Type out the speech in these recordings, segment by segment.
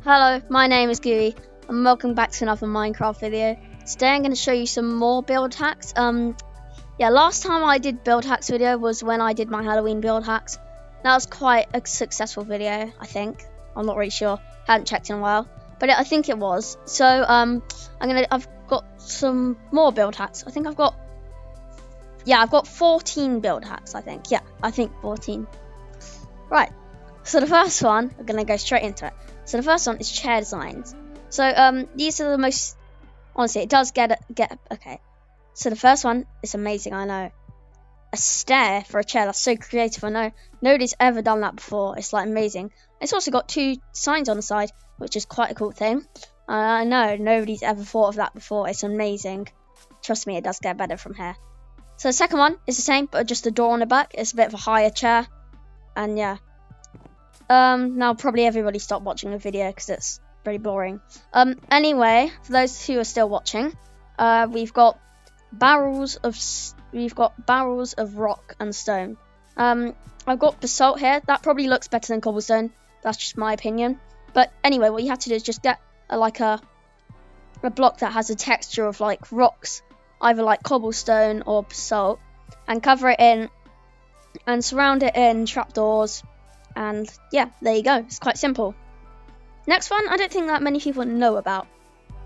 Hello, my name is Gooey, and welcome back to another Minecraft video. Today I'm going to show you some more build hacks. Last time I did build hacks video was when I did my Halloween build hacks. That was quite a successful video, I think. I'm not really sure, hadn't checked in a while, but I think it was. So I've got some more build hacks. I've got 14 build hacks. I think 14. Right. So the first one, we're gonna go straight into it. So the first one is chair designs. So these are the most, honestly, it does get okay. So the first one is amazing, I know. A stair for a chair, that's so creative, I know. Nobody's ever done that before, it's like amazing. It's also got two signs on the side, which is quite a cool thing. I know, nobody's ever thought of that before, it's amazing. Trust me, it does get better from here. So the second one is the same, but just a door on the back. It's a bit of a higher chair, and yeah. Now probably everybody stop watching the video because it's pretty boring. Anyway, for those who are still watching, we've got barrels of rock and stone. I've got basalt here. That probably looks better than cobblestone. That's just my opinion. But anyway, what you have to do is just get a block that has a texture of like rocks, either like cobblestone or basalt, and cover it in and surround it in trapdoors. And yeah, there you go. It's quite simple. Next one, I don't think that many people know about.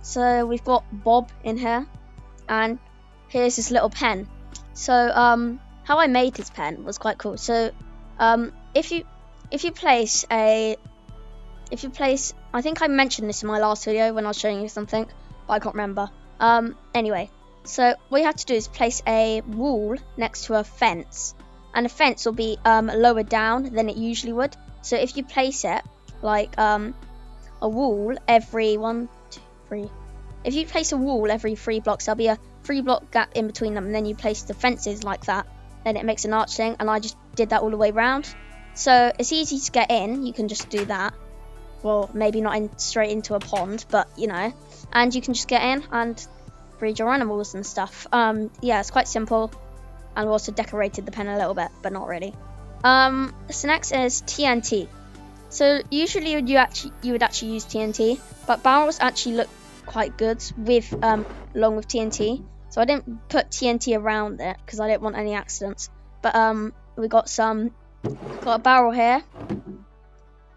So we've got Bob in here, and here's his little pen. So how I made his pen was quite cool. So if you place, I think I mentioned this in my last video when I was showing you something, but I can't remember. Anyway, so what you have to do is place a wall next to a fence. And the fence will be lower down than it usually would. So if you place it like a wall every if you place a wall every 3 blocks, there'll be a 3-block gap in between them, and then you place the fences like that, then it makes an arch thing. And I just did that all the way around. So it's easy to get in. You can just do that. Well, maybe not straight into a pond, but you know, and you can just get in and breed your animals and stuff. Yeah, it's quite simple. And we also decorated the pen a little bit, but not really. So next is TNT. So usually you would actually use TNT, but barrels actually look quite good with along with TNT. So I didn't put TNT around it because I didn't want any accidents. But we got a barrel here,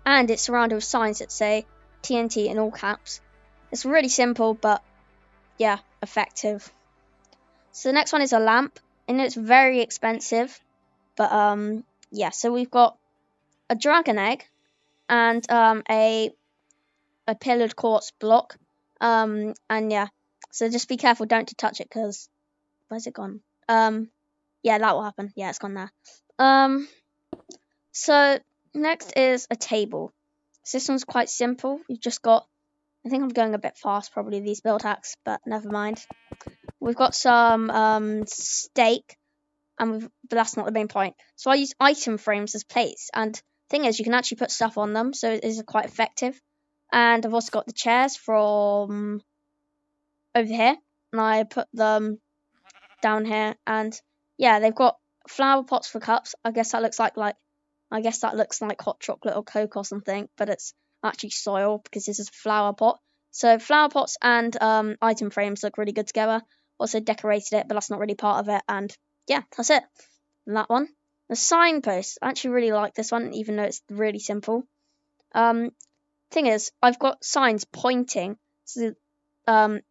and it's surrounded with signs that say TNT in all caps. It's really simple, but yeah, effective. So the next one is a lamp. And it's very expensive, but yeah. So we've got a dragon egg and a pillared quartz block, and yeah. So just be careful, don't to touch it, because where's it gone? Yeah, that will happen. Yeah, it's gone there. So next is a table. So this one's quite simple. You've just got, I think I'm going a bit fast probably these build hacks, but never mind. We've got some steak, but that's not the main point. So I use item frames as plates, and thing is, you can actually put stuff on them, so it is quite effective. And I've also got the chairs from over here, and I put them down here. And yeah, they've got flower pots for cups. I guess that looks like hot chocolate or Coke or something, but it's actually soil because this is a flower pot. So flower pots and item frames look really good together. Also decorated it, but that's not really part of it. And yeah, that's it. And that one. The signpost. I actually really like this one, even though it's really simple. Thing is, I've got signs pointing to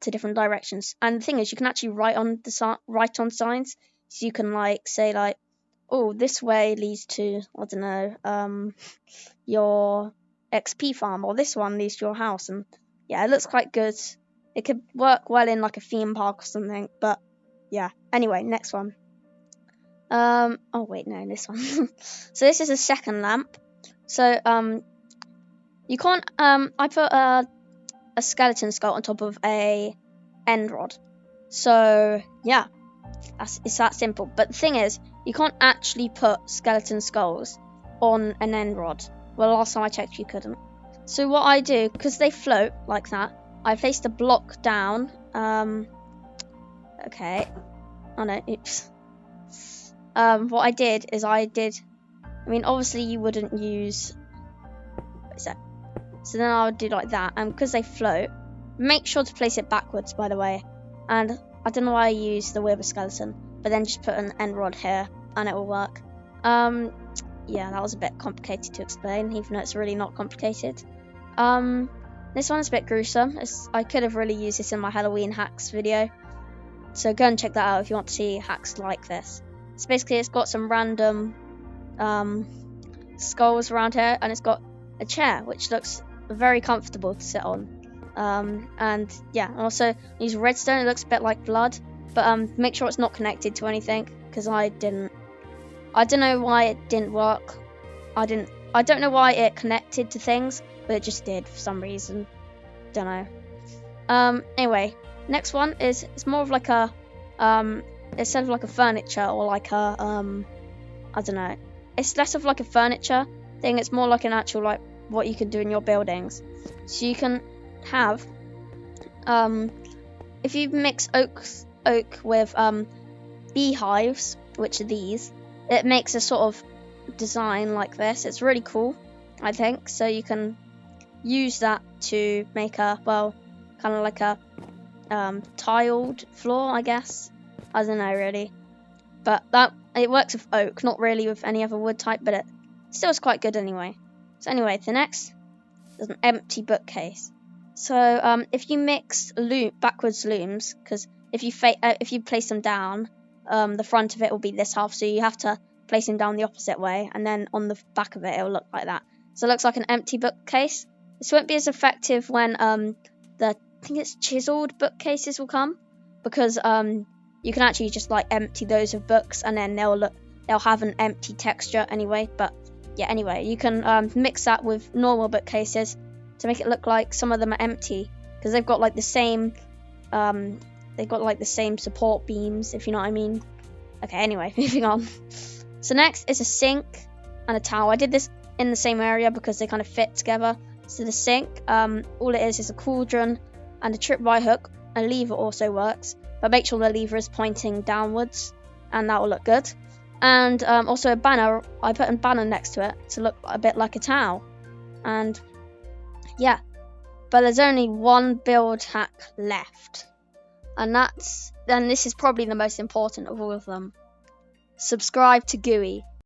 different directions. And the thing is, you can actually write on signs. So you can say oh, this way leads to, I don't know, your XP farm, or this one leads to your house. And yeah, it looks quite good. It could work well in like a theme park or something, but yeah. Anyway, next one. Oh wait, no, this one. So this is a second lamp. So you can't I put a skeleton skull on top of a end rod. So yeah, it's that simple. But the thing is, you can't actually put skeleton skulls on an end rod. Well, last time I checked, you couldn't. So what I do, because they float like that, I placed a block down. Okay. Oh no, oops. What I did is obviously you wouldn't use, what is that? So then I would do like that, and because they float, make sure to place it backwards, by the way. And I don't know why I use the wither skeleton, but then just put an end rod here and it will work. Yeah, that was a bit complicated to explain, even though it's really not complicated. This one's a bit gruesome. I could have really used this in my Halloween hacks video, so go and check that out if you want to see hacks like this. So basically it's got some random skulls around here, and it's got a chair which looks very comfortable to sit on. And yeah, also use redstone. It looks a bit like blood, but make sure it's not connected to anything, because I don't know why it didn't work. I don't know why it connected to things, but it just did for some reason. Don't know. Anyway, next one is, it's more of like a instead of like a furniture or like a I don't know. It's less of like a furniture thing. It's more like an actual, like, what you can do in your buildings. So you can have if you mix oak with beehives, which are these, it makes a sort of design like this. It's really cool, I think. So you can use that to make a, well, kind of like a tiled floor, I guess. I don't know really, but that it works with oak, not really with any other wood type, but it still is quite good anyway. So anyway, the next is an empty bookcase. So if you mix backwards looms, because if you place them down, the front of it will be this half, so you have to place them down the opposite way, and then on the back of it, it will look like that. So it looks like an empty bookcase. This won't be as effective when I think it's chiseled bookcases will come, because you can actually just like empty those of books, and then they'll have an empty texture anyway. But yeah, anyway, you can mix that with normal bookcases to make it look like some of them are empty, because they've got like the same support beams, if you know what I mean. Okay, anyway, moving on. So next is a sink and a towel. I did this in the same area because they kind of fit together. So the sink, all it is a cauldron and a tripwire hook. A lever also works, but make sure the lever is pointing downwards, and that will look good. And also a banner. I put a banner next to it to look a bit like a towel. And yeah, but there's only one build hack left, and this is probably the most important of all of them. Subscribe to GUI.